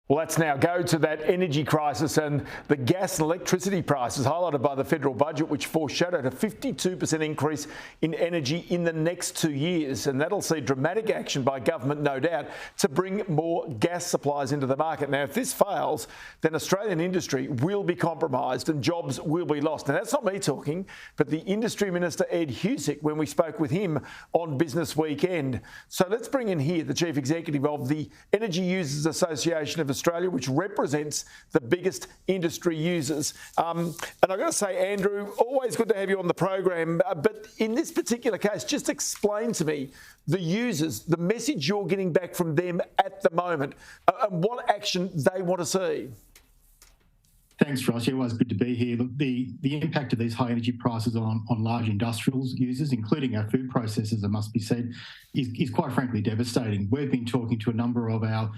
Well, let's now go to that energy crisis and the gas and electricity prices highlighted by the federal budget, which foreshadowed a 52% increase in energy in the next 2 years. And that'll see dramatic action by government, no doubt, to bring more gas supplies into the market. Now, if this fails, then Australian industry will be compromised and jobs will be lost. Now, that's not me talking, but the Industry Minister, Ed Husic, when we spoke with him on Business Weekend. So let's bring in here the Chief Executive of the Energy Users Association of Australia, which represents the biggest industry users. And I've got to say, Andrew, always good to have you on the program. But in this particular case, just explain to me the users, the message you're getting back from them at the moment, and what action they want to see. Thanks, Ross. Yeah, always good to be here. Look, the impact of these high energy prices on large industrial users, including our food processors, it must be said, is quite frankly devastating. We've been talking to a number of our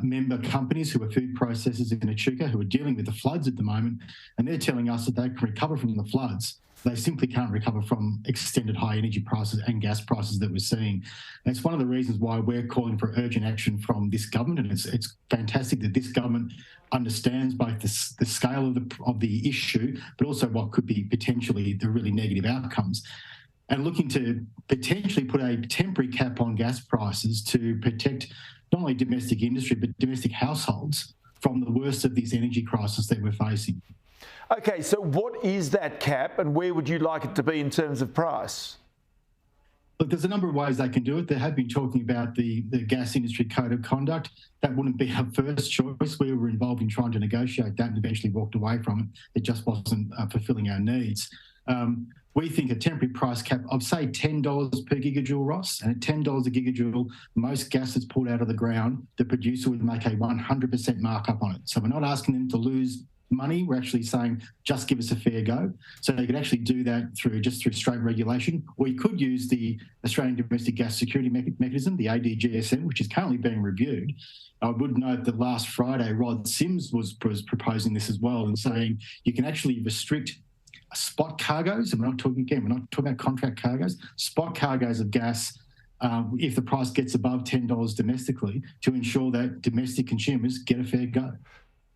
member companies who are food processors in Echuca who are dealing with the floods at the moment, and they're telling us that they can recover from the floods. They simply can't recover from extended high energy prices and gas prices that we're seeing. And it's one of the reasons why we're calling for urgent action from this government, and it's fantastic that this government understands both the scale of the issue, but also what could be potentially the really negative outcomes, and looking to potentially put a temporary cap on gas prices to protect not only domestic industry, but domestic households from the worst of this energy crisis that we're facing. Okay, so what is that cap and where would you like it to be in terms of price? Look, there's a number of ways they can do it. They have been talking about the gas industry code of conduct. That wouldn't be our first choice. We were involved in trying to negotiate that and eventually walked away from it. It just wasn't fulfilling our needs. We think a temporary price cap of, say, $10 per gigajoule, Ross, and at $10 a gigajoule, most gas that's pulled out of the ground, the producer would make a 100% markup on it. So we're not asking them to lose money. We're actually saying, just give us a fair go. So they could actually do that through straight regulation, or you could use the Australian Domestic Gas Security Mechanism, the ADGSM, which is currently being reviewed. I would note that last Friday, Rod Sims was proposing this as well and saying you can actually restrict spot cargoes, and we're not talking about contract cargoes, spot cargoes of gas if the price gets above $10 domestically, to ensure that domestic consumers get a fair go.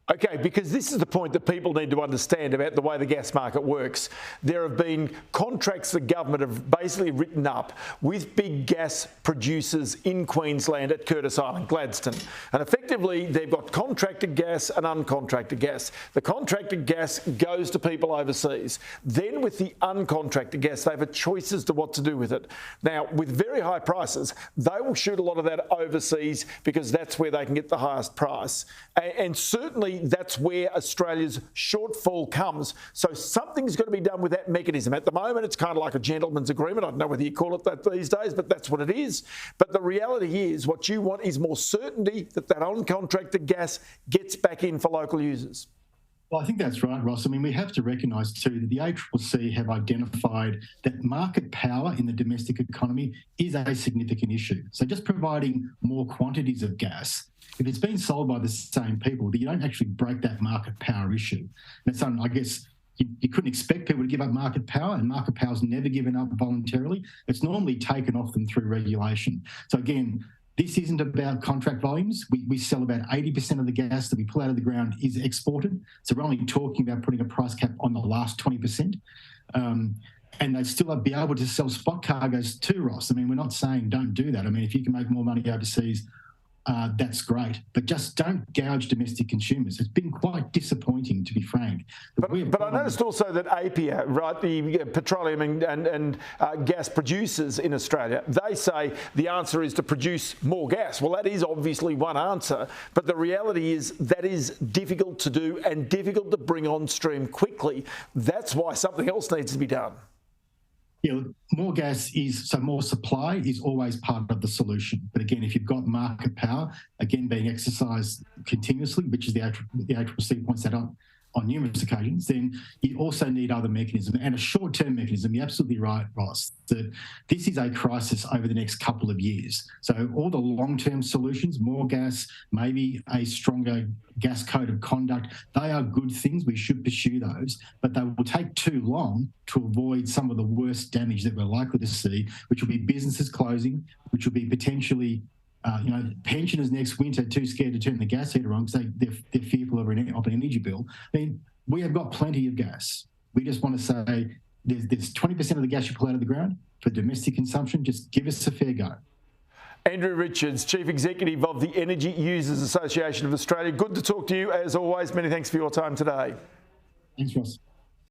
Okay, because this is the point that people need to understand about the way the gas market works. There have been contracts the government have basically written up with big gas producers in Queensland at Curtis Island, Gladstone. And effectively, they've got contracted gas and uncontracted gas. The contracted gas goes to people overseas. Then with the uncontracted gas, they have a choice as to what to do with it. Now, with very high prices, they will shoot a lot of that overseas because that's where they can get the highest price. And certainly, that's where Australia's shortfall comes. So something's got to be done with that mechanism. At the moment, it's kind of like a gentleman's agreement. I don't know whether you call it that these days, but that's what it is. But the reality is what you want is more certainty that uncontracted gas gets back in for local users. Well, I think that's right, Ross. I mean, we have to recognise too that the ACCC have identified that market power in the domestic economy is a significant issue. So just providing more quantities of gas, if it's being sold by the same people, you don't actually break that market power issue. And it's something, I guess, you couldn't expect people to give up market power, and market power's never given up voluntarily. It's normally taken off them through regulation. So again, this isn't about contract volumes. We sell about 80% of the gas that we pull out of the ground is exported. So we're only talking about putting a price cap on the last 20%. And they still be able to sell spot cargoes too, Ross. I mean, we're not saying don't do that. I mean, if you can make more money overseas, that's great. But just don't gouge domestic consumers. It's been quite disappointing, to be frank. But I noticed also that APPEA, right, the petroleum and gas producers in Australia, they say the answer is to produce more gas. Well, that is obviously one answer. But the reality is that is difficult to do and difficult to bring on stream quickly. That's why something else needs to be done. Yeah, more more supply is always part of the solution. But again, if you've got market power, again, being exercised continuously, which is the ACCC points that out on numerous occasions, then you also need other mechanisms and a short-term mechanism. You're absolutely right, Ross, that this is a crisis over the next couple of years. So all the long-term solutions, more gas, maybe a stronger gas code of conduct, they are good things. We should pursue those, but they will take too long to avoid some of the worst damage that we're likely to see, which will be businesses closing, which will be potentially pensioners next winter too scared to turn the gas heater on because they're fearful of an energy bill. I mean, we have got plenty of gas. We just want to say there's 20% of the gas you pull out of the ground for domestic consumption. Just give us a fair go. Andrew Richards, Chief Executive of the Energy Users Association of Australia. Good to talk to you as always. Many thanks for your time today. Thanks, Ross.